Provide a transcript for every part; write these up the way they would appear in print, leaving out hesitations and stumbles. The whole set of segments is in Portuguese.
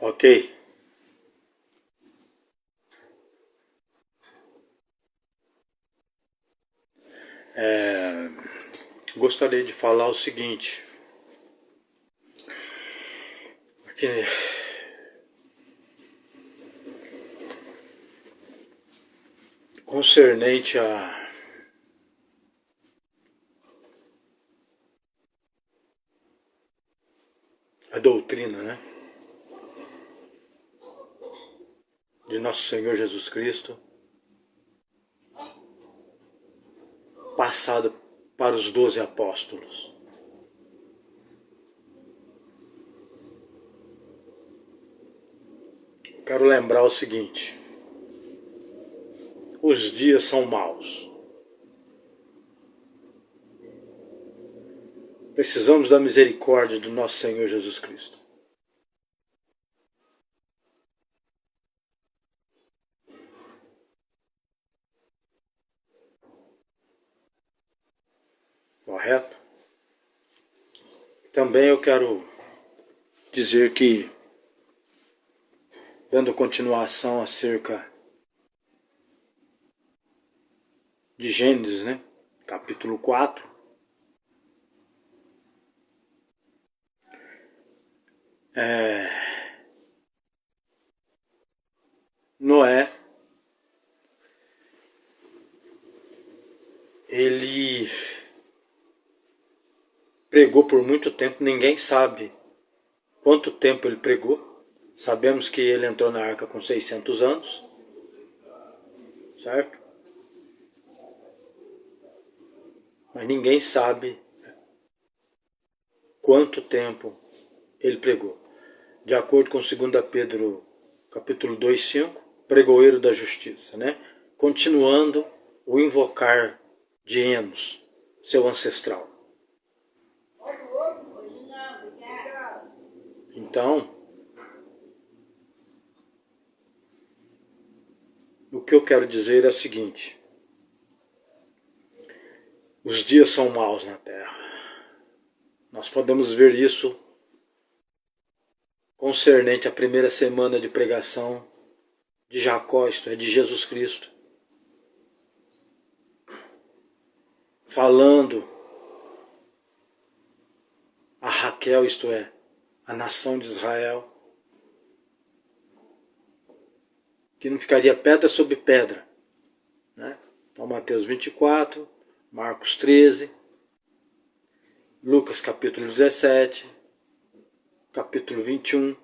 Ok. Gostaria de falar o seguinte. Que concernente a doutrina, né, de Nosso Senhor Jesus Cristo, passada para os 12 apóstolos. Quero lembrar o seguinte: os dias são maus. Precisamos da misericórdia do nosso Senhor Jesus Cristo. Correto? Também eu quero dizer que, dando continuação acerca de Gênesis, né, capítulo 4, Noé, ele pregou por muito tempo, ninguém sabe quanto tempo ele pregou. Sabemos que ele entrou na arca com 600 anos, certo? Mas ninguém sabe quanto tempo ele pregou. De acordo com 2 Pedro capítulo 2:5, pregoeiro da justiça, né? Continuando o invocar de Enos, seu ancestral. Então, o que eu quero dizer é o seguinte: os dias são maus na terra. Nós podemos ver isso concernente à primeira semana de pregação de Jacó, isto é, de Jesus Cristo, falando a Raquel, isto é, a nação de Israel, que não ficaria pedra sobre pedra, né? Então, Mateus 24, Marcos 13, Lucas capítulo 17, capítulo 21,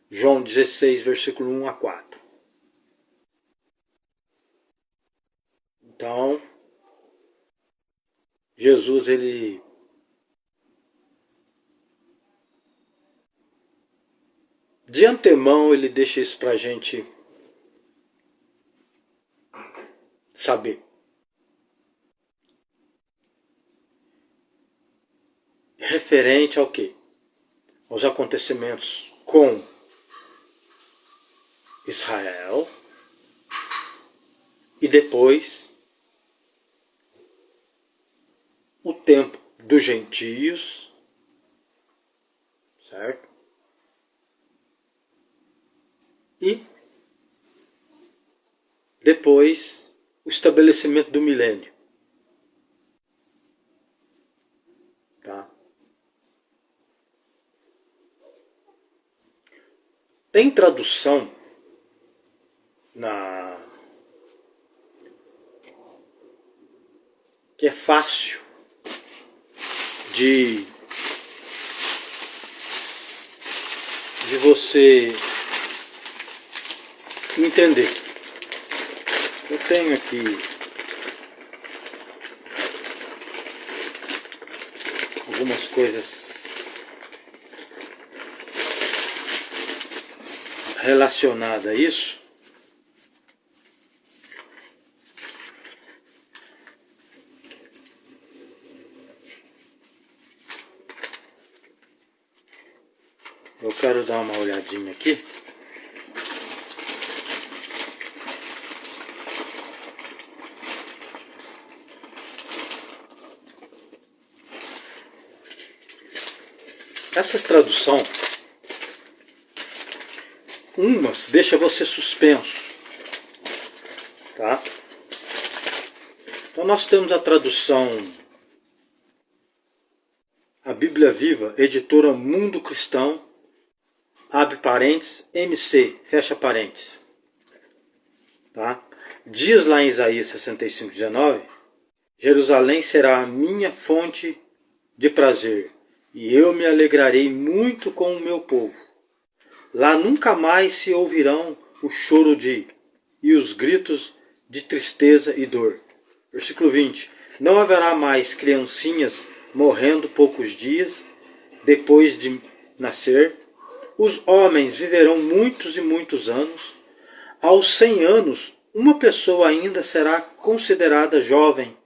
João 16, versículo 1 a 4. Então, Jesus, ele de antemão, ele deixa isso pra gente saber. Referente ao quê? Aos acontecimentos com Israel e depois o tempo dos gentios, certo? E depois o estabelecimento do milênio. Tá? Tem tradução que é fácil de você entender. Eu tenho aqui algumas coisas relacionadas a isso. Eu quero dar uma olhadinha aqui. Essa tradução umas deixa você suspenso, tá? Então nós temos a tradução, a Bíblia Viva, editora Mundo Cristão, abre parênteses, MC, fecha parênteses, tá? Diz lá em Isaías 65:19, Jerusalém será a minha fonte de prazer, e eu me alegrarei muito com o meu povo. Lá nunca mais se ouvirão o choro e os gritos de tristeza e dor. Versículo 20. Não haverá mais criancinhas morrendo poucos dias depois de nascer. Os homens viverão muitos e muitos anos. Aos 100 anos, uma pessoa ainda será considerada jovem.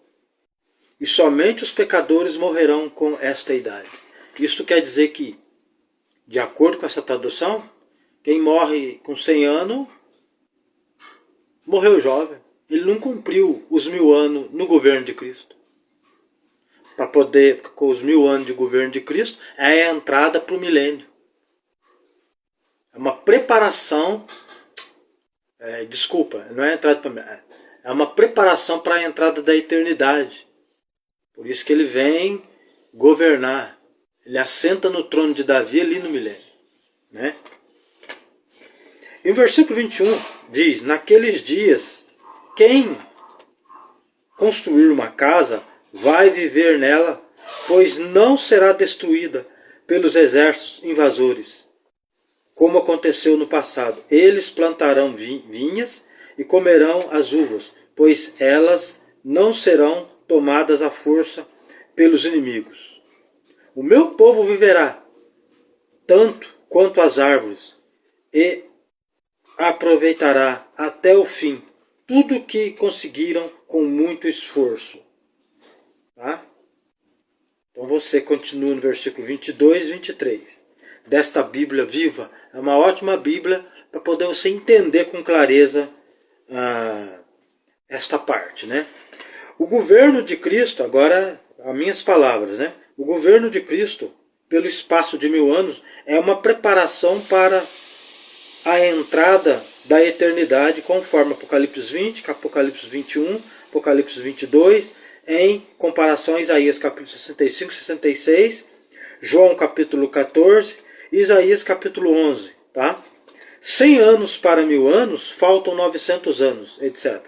E somente os pecadores morrerão com esta idade. Isto quer dizer que, de acordo com essa tradução, quem morre com 100 anos, morreu jovem. Ele não cumpriu os 1000 anos no governo de Cristo. Para poder, com os 1000 anos de governo de Cristo, é a entrada para o milênio. É uma preparação, não é a entrada para é uma preparação para a entrada da eternidade. Por isso que ele vem governar. Ele assenta no trono de Davi ali no milênio, né? E o versículo 21 diz: naqueles dias, quem construir uma casa vai viver nela, pois não será destruída pelos exércitos invasores, como aconteceu no passado. Eles plantarão vinhas e comerão as uvas, pois elas não serão tomadas à força pelos inimigos. O meu povo viverá tanto quanto as árvores, e aproveitará até o fim tudo o que conseguiram com muito esforço. Tá? Então você continua no versículo 22 e 23. Desta Bíblia Viva. É uma ótima Bíblia para poder você entender com clareza esta parte, né? O governo de Cristo, agora as minhas palavras, né? O governo de Cristo, pelo espaço de 1000 anos, é uma preparação para a entrada da eternidade, conforme Apocalipse 20, Apocalipse 21, Apocalipse 22, em comparação a Isaías capítulo 65, 66, João capítulo 14, Isaías capítulo 11. Tá? 100 anos para 1000 anos, faltam 900 anos, etc.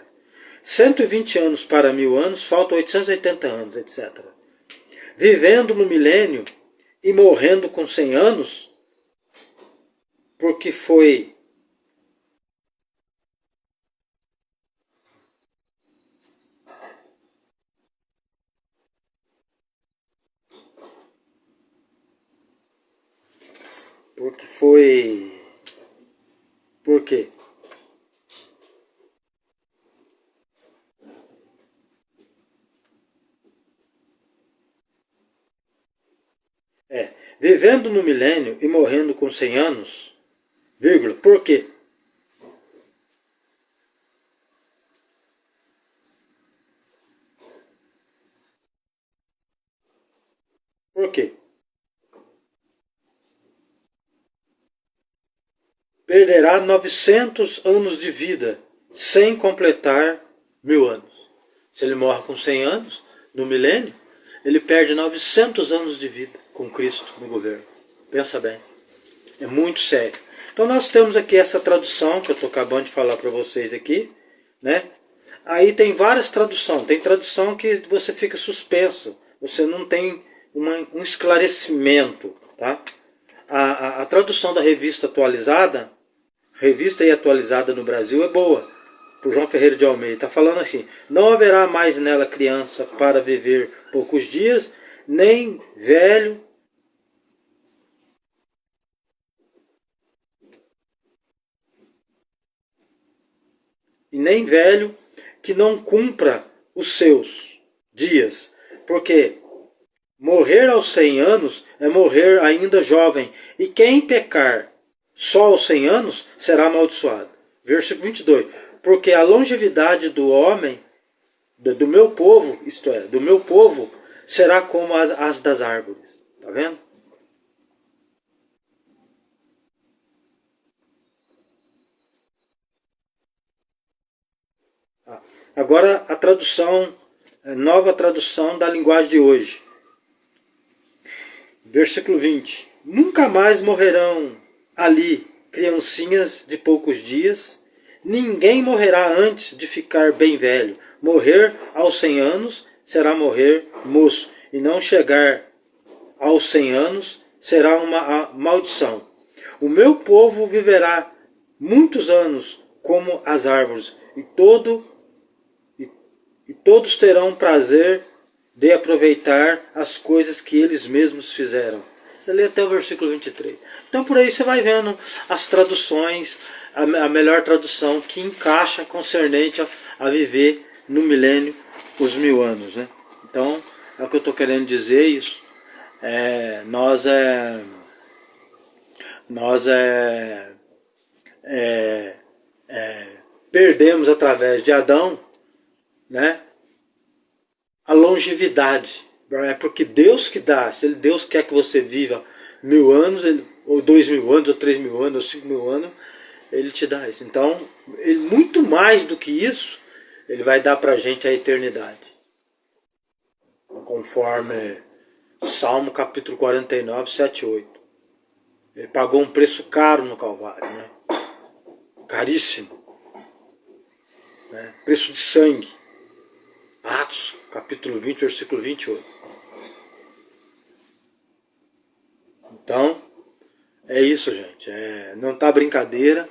120 anos para 1000 anos, faltam 880 anos, etc. Vivendo no milênio e morrendo com 100 anos, porque foi por quê? Vivendo no milênio e morrendo com 100 anos, vírgula, por quê? Por quê? Perderá 900 anos de vida sem completar 1000 anos. Se ele morre com 100 anos, no milênio, ele perde 900 anos de vida com Cristo no governo. Pensa bem. É muito sério. Então nós temos aqui essa tradução que eu estou acabando de falar para vocês aqui, né? Aí tem várias traduções. Tem tradução que você fica suspenso. Você não tem um esclarecimento, tá? A tradução da revista atualizada, revista e atualizada no Brasil, é boa. Por João Ferreira de Almeida. Está falando assim: não haverá mais nela criança para viver poucos dias, nem velho que não cumpra os seus dias. Porque morrer aos 100 anos é morrer ainda jovem. E quem pecar só aos 100 anos será amaldiçoado. Versículo 22. Porque a longevidade do homem, do meu povo, isto é, do meu povo, será como as das árvores. Está vendo? Agora a tradução, a nova tradução da linguagem de hoje. Versículo 20. Nunca mais morrerão ali criancinhas de poucos dias. Ninguém morrerá antes de ficar bem velho. Morrer aos 100 anos será morrer moço. E não chegar aos 100 anos será uma maldição. O meu povo viverá muitos anos como as árvores. E todos terão prazer de aproveitar as coisas que eles mesmos fizeram. Você lê até o versículo 23. Então por aí você vai vendo as traduções, a melhor tradução que encaixa concernente a viver no milênio os 1000 anos. Né? Então é o que eu estou querendo dizer isso. Nós perdemos através de Adão, né, a longevidade. É porque Deus que dá. Se Deus quer que você viva 1000 anos, ou 2000 anos, ou 3000 anos, ou 5000 anos, Ele te dá isso. Então, muito mais do que isso, Ele vai dar pra gente a eternidade. Conforme Salmo capítulo 49, 7 e 8. Ele pagou um preço caro no Calvário, né? Caríssimo. Né? Preço de sangue. Atos capítulo 20, versículo 28. Então, é isso, gente. Não está brincadeira.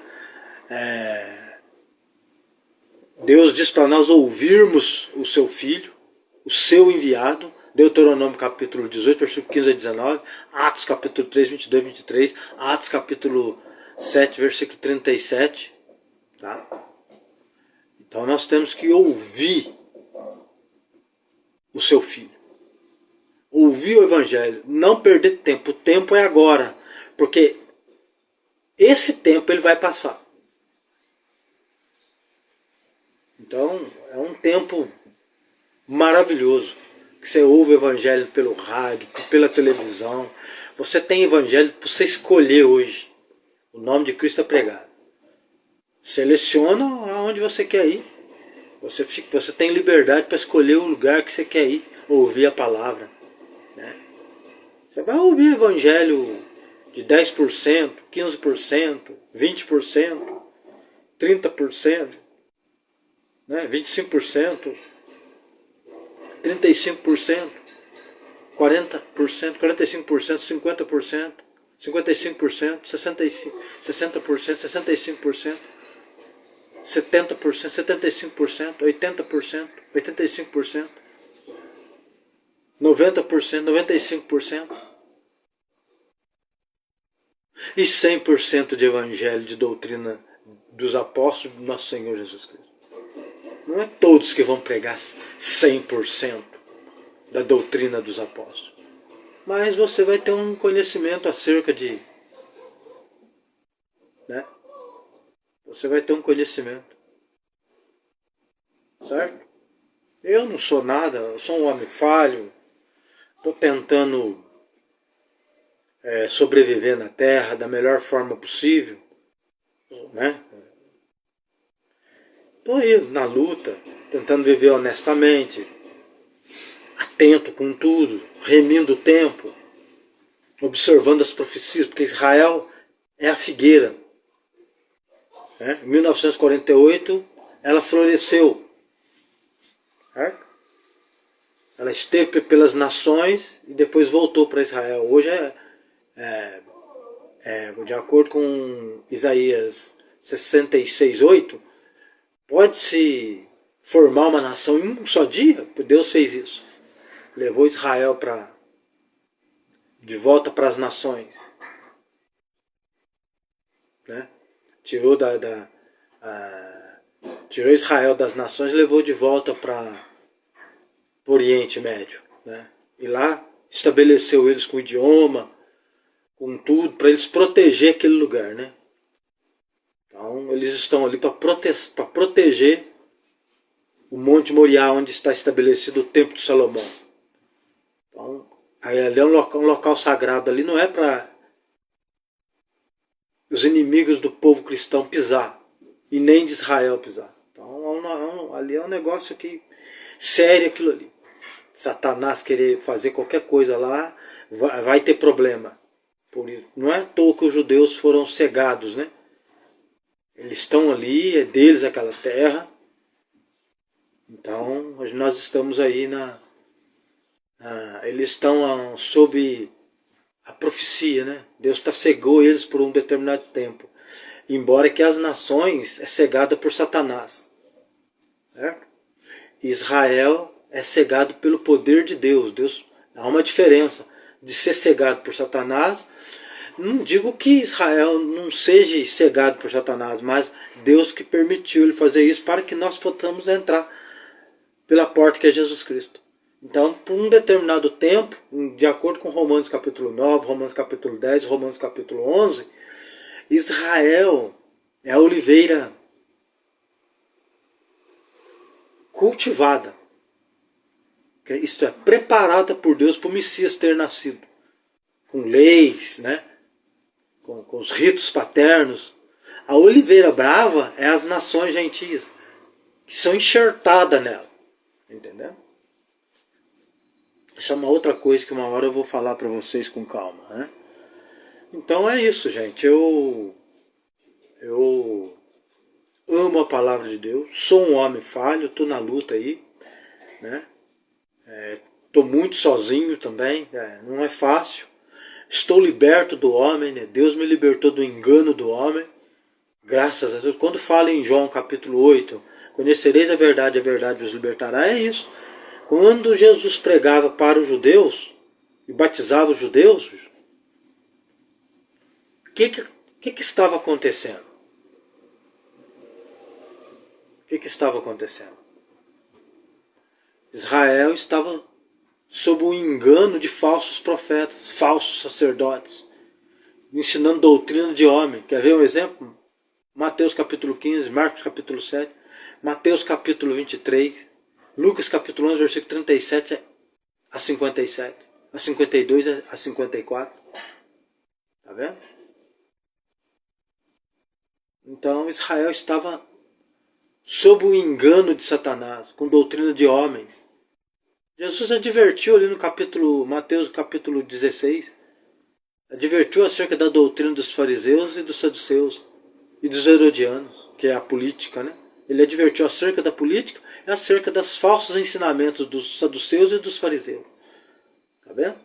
Deus diz para nós ouvirmos o seu Filho, o seu enviado. Deuteronômio capítulo 18, versículo 15 a 19. Atos capítulo 3, 22 e 23. Atos capítulo 7, versículo 37. Tá? Então nós temos que ouvir o seu Filho. Ouvir o Evangelho. Não perder tempo. O tempo é agora. Porque esse tempo ele vai passar. Então é um tempo maravilhoso. Que você ouve o Evangelho pelo rádio, pela televisão. Você tem Evangelho para você escolher hoje. O nome de Cristo é pregado. Seleciona aonde você quer ir. Você tem liberdade para escolher o lugar que você quer ir. Ouvir a palavra. Né? Você vai ouvir o Evangelho de 10%, 15%, 20%, 30%, né? 25%. 35%, 40%, 45%, 50%, 55%, 60%, 65%, 70%, 75%, 80%, 85%, 90%, 95% e 100% de evangelho, de doutrina dos apóstolos do nosso Senhor Jesus Cristo. Não é todos que vão pregar 100% da doutrina dos apóstolos. Mas você vai ter um conhecimento acerca de... Né? Você vai ter um conhecimento. Certo? Eu não sou nada, eu sou um homem falho. Estou tentando sobreviver na Terra da melhor forma possível. Né? Estou aí na luta, tentando viver honestamente, atento com tudo, remindo o tempo, observando as profecias, porque Israel é a figueira. Né? Em 1948, ela floresceu. Certo? Ela esteve pelas nações e depois voltou para Israel. Hoje de acordo com Isaías 66:8, pode-se formar uma nação em um só dia? Deus fez isso. Levou Israel de volta para as nações. Né? Tirou Israel das nações e levou de volta para o Oriente Médio. Né? E lá estabeleceu eles com o idioma, com tudo, para eles proteger aquele lugar. Né? Então eles estão ali para proteger o Monte Moriá, onde está estabelecido o Templo de Salomão. Então, ali é um local sagrado, ali não é para os inimigos do povo cristão pisar, e nem de Israel pisar. Então ali é um negócio que sério aquilo ali. Satanás querer fazer qualquer coisa lá, vai ter problema. Por isso, não é à toa que os judeus foram cegados, né? Eles estão ali, é deles aquela terra. Então, nós estamos aí eles estão sob a profecia, né? Deus cegou eles por um determinado tempo. Embora que as nações é cegada por Satanás. Certo? Israel é cegado pelo poder de Deus. Há uma diferença de ser cegado por Satanás. Não digo que Israel não seja cegado por Satanás, mas Deus que permitiu ele fazer isso para que nós possamos entrar pela porta que é Jesus Cristo. Então, por um determinado tempo, de acordo com Romanos capítulo 9, Romanos capítulo 10, Romanos capítulo 11, Israel é a oliveira cultivada. Isto é, preparada por Deus para o Messias ter nascido. Com leis, né? Com os ritos paternos. A oliveira brava é as nações gentias, que são enxertadas nela. Entendeu? Isso é uma outra coisa que uma hora eu vou falar para vocês com calma, né? Então é isso, gente. Eu amo a palavra de Deus. Sou um homem falho, estou na luta aí, né? Estou muito sozinho também, não é fácil. Estou liberto do homem, né? Deus me libertou do engano do homem. Graças a Deus. Quando fala em João capítulo 8, conhecereis a verdade vos libertará, é isso. Quando Jesus pregava para os judeus e batizava os judeus, o que estava acontecendo? O que estava acontecendo? Israel estava sob o engano de falsos profetas, falsos sacerdotes, ensinando doutrina de homem. Quer ver um exemplo? Mateus capítulo 15, Marcos capítulo 7, Mateus capítulo 23, Lucas capítulo 11, versículo 37 a 57, a 52 a 54. Está vendo? Então Israel estava sob o engano de Satanás, com doutrina de homens. Jesus advertiu ali no Mateus capítulo 16, advertiu acerca da doutrina dos fariseus e dos saduceus e dos herodianos, que é a política, né? Ele advertiu acerca da política e acerca dos falsos ensinamentos dos saduceus e dos fariseus. Tá vendo?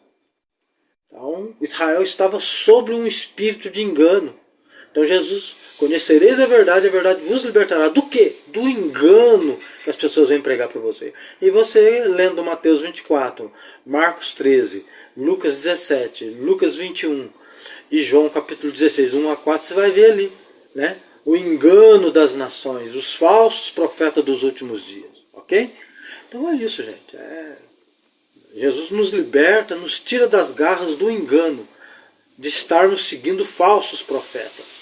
Então, Israel estava sobre um espírito de engano. Então Jesus, conhecereis a verdade vos libertará. Do quê? Do engano que as pessoas vêm pregar para você. E você, lendo Mateus 24, Marcos 13, Lucas 17, Lucas 21 e João capítulo 16, 1 a 4, você vai ver ali, né? O engano das nações, os falsos profetas dos últimos dias. Ok? Então é isso, gente. Jesus nos liberta, nos tira das garras do engano, de estarmos seguindo falsos profetas.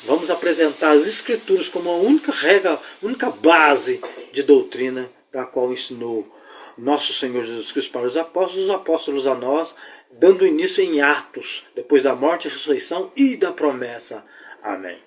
Vamos apresentar as Escrituras como a única regra, única base de doutrina da qual ensinou nosso Senhor Jesus Cristo para os apóstolos a nós, dando início em Atos, depois da morte, a ressurreição e da promessa. Amém.